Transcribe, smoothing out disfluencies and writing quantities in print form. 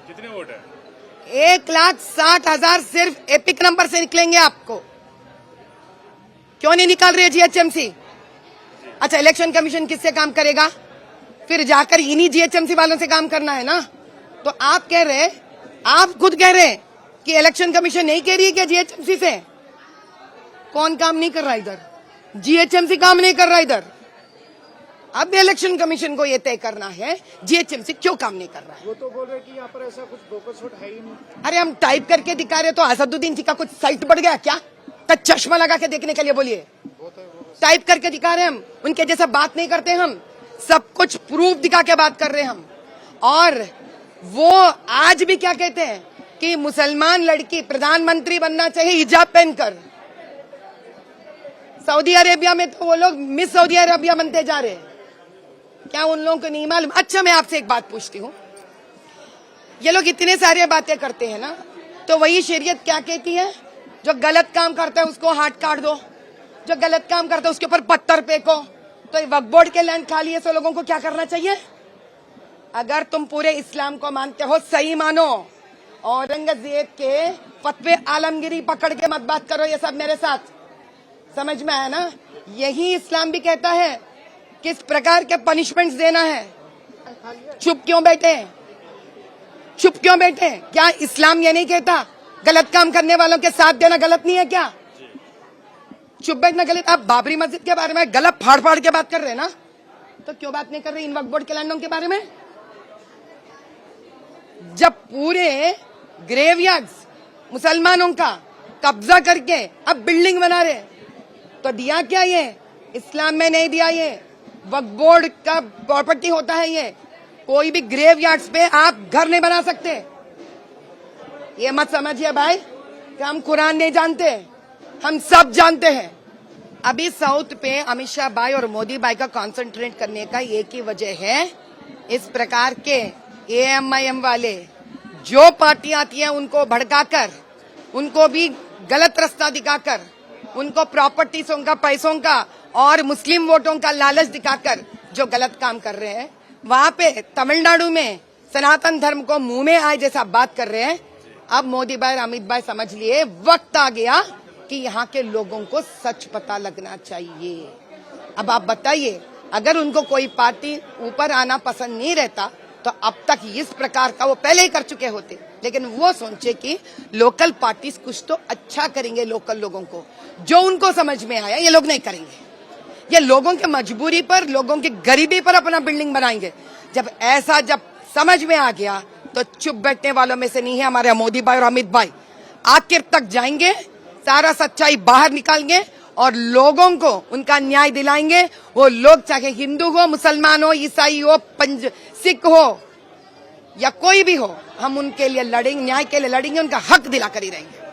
कितने वोट है? 1,60,000 सिर्फ एपिक नंबर से निकलेंगे आपको। क्यों नहीं निकाल रहे जीएचएमसी? अच्छा, इलेक्शन कमीशन किससे काम करेगा? फिर जाकर इन्हीं जीएचएमसी वालों से काम करना है ना। तो आप कह रहे, आप खुद कह रहे कि इलेक्शन कमीशन नहीं कह रही है क्या जीएचएमसी से? कौन काम नहीं कर रहा इधर? जीएचएमसी काम नहीं कर रहा इधर। अब इलेक्शन कमीशन को यह तय करना है जीएचएमसी क्यों काम नहीं कर रहा है। वो तो बोल रहे कि यहाँ पर ऐसा कुछ बोकस वोट है ही नहीं। अरे हम टाइप करके दिखा रहे, तो असदुद्दीन जी का कुछ साइट बढ़ गया क्या? तो चश्मा लगा के देखने के लिए बोलिए। टाइप करके दिखा रहे हम, उनके जैसा बात नहीं करते हम, सब कुछ प्रूफ दिखा के बात कर रहे हैं हम। और वो आज भी क्या कहते हैं कि मुसलमान लड़की प्रधानमंत्री बनना चाहिए हिजाब पहनकर। सऊदी अरेबिया में तो वो लोग मिस सऊदी अरेबिया बनते जा रहे हैं। क्या उन लोगों को नहीं मालूम? अच्छा, मैं आपसे एक बात पूछती हूँ, ये लोग इतने सारे बातें करते हैं ना, तो वही शरीयत क्या कहती है? जो गलत काम करता है उसको हाथ काट दो, जो गलत काम करता है उसके ऊपर पत्थर फेंको। तो वक्फ बोर्ड के लैंड खाली है, सो लोगों को क्या करना चाहिए? अगर तुम पूरे इस्लाम को मानते हो, सही मानो। औरंगजेब के फतवे आलमगिरी पकड़ के मत बात करो, ये सब मेरे साथ समझ में आया ना? यही इस्लाम भी कहता है किस प्रकार के पनिशमेंट्स देना है। चुप क्यों बैठे? चुप क्यों बैठे? क्या इस्लाम ये नहीं कहता गलत काम करने वालों के साथ देना गलत नहीं है क्या? चुप बैठना गलत? आप बाबरी मस्जिद के बारे में गलत फाड़ फाड़ के बात कर रहे हैं ना, तो क्यों बात नहीं कर रहे इन वक्फ बोर्ड के लैंडों के बारे में? जब पूरे ग्रेवयार्ड्स मुसलमानों का कब्जा करके अब बिल्डिंग बना रहे, तो दिया क्या ये? इस्लाम में नहीं दिया ये, वक्फ बोर्ड का प्रॉपर्टी होता है ये। कोई भी ग्रेवयार्ड्स पे आप घर नहीं बना सकते। ये मत समझिए भाई कि हम कुरान नहीं जानते, हम सब जानते हैं। अभी साउथ पे अमित शाह भाई और मोदी भाई का कंसंट्रेट करने का एक ही वजह है, इस प्रकार के एएमआईएम वाले जो पार्टी आती है उनको भड़काकर, उनको भी गलत रास्ता दिखाकर, उनको प्रॉपर्टीज़ों का, पैसों का और मुस्लिम वोटों का लालच दिखाकर जो गलत काम कर रहे हैं, वहां पे तमिलनाडु में सनातन धर्म को मुंह में आए जैसा बात कर रहे हैं। अब मोदी भाई और अमित भाई समझ लिए, वक्त आ गया कि यहाँ के लोगों को सच पता लगना चाहिए। अब आप बताइए, अगर उनको कोई पार्टी ऊपर आना पसंद नहीं रहता तो अब तक इस प्रकार का वो पहले ही कर चुके होते। लेकिन वो सोचे कि लोकल पार्टीज कुछ तो अच्छा करेंगे लोकल लोगों को, जो उनको समझ में आया ये लोग नहीं करेंगे। ये लोगों के मजबूरी पर, लोगों की गरीबी पर अपना बिल्डिंग बनाएंगे। जब ऐसा जब समझ में आ गया तो चुप बैठने वालों में से नहीं है हमारे मोदी भाई और अमित भाई। आखिर तक जाएंगे, सारा सच्चाई बाहर निकालेंगे और लोगों को उनका न्याय दिलाएंगे। वो लोग चाहे हिंदू हो, मुसलमान हो, ईसाई हो, सिख हो या कोई भी हो, हम उनके लिए लड़ेंगे, न्याय के लिए लड़ेंगे, उनका हक दिलाकर ही रहेंगे।